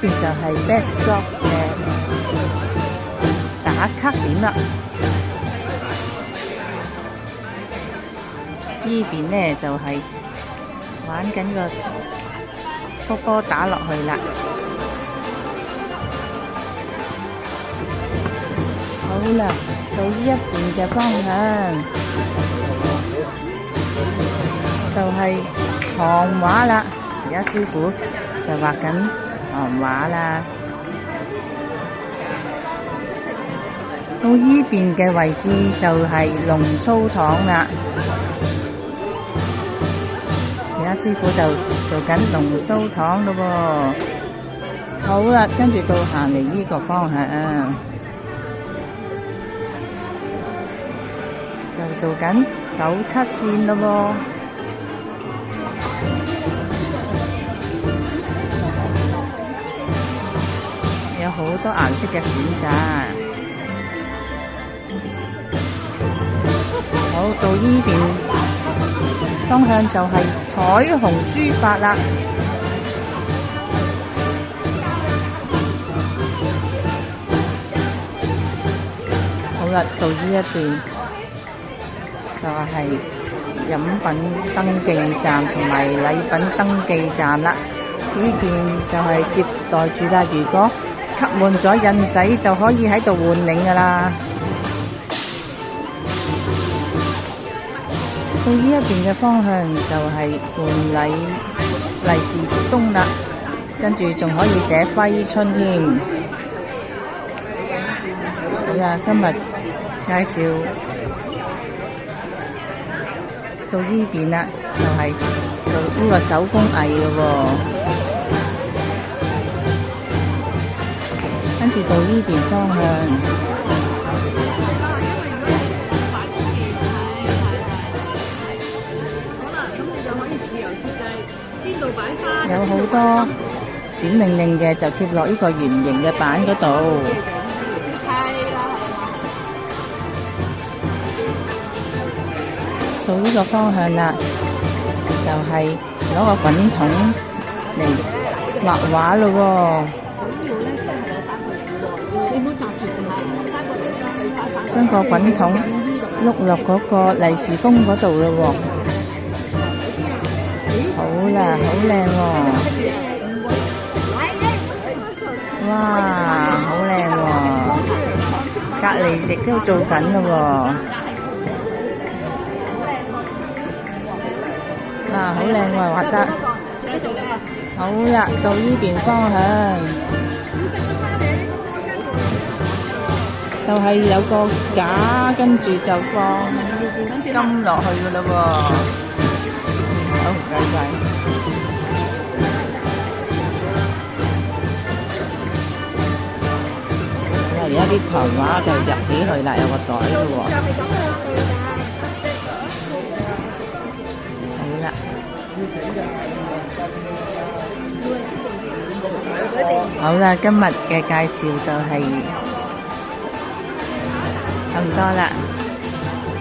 邊就係 backdrop 嘅打卡點啦。呢邊呢就係玩緊個波波打落去啦。好啦，到呢一邊嘅方向就係韓畫啦。而家師傅就畫緊韓畫啦。到呢邊嘅位置就係龍鬚糖啦。而家師傅就做緊龍鬚糖咯喎。好啦，跟住到行嚟呢個方向，就做緊手漆線咯喎。有好多顏色嘅選擇。好，到呢邊方向就係彩虹書法啦。好啦，到呢一邊就係飲品登記站同埋禮品登記站啦。呢邊就係接待處啦。如果吸滿咗印仔，就可以喺度換領噶啦。到呢一邊嘅方向就係換禮利是封啦，跟住仲可以寫揮春添。好啦，今日介紹到呢邊啦，就係做呢個手工藝咯喎。跟住到呢邊方向，有好多閃靈靈嘅就貼落呢個圓形嘅板嗰度。到呢個方向啦，就係攞個滾筒嚟畫畫咯喎。將個滾筒碌落嗰個利是封嗰度咯喎。好啦，好靚喎！哇，好靚喎！隔離亦都做緊咯喎。嗱，好靚喎，畫得。好啦，到呢邊方向。就係有個架，跟住就放金落去噶啦喎。好，唔該晒。而家啲糖畫就入起去啦，有個袋嘅喎。好啦，好啦，今日嘅介紹就係差唔多啦。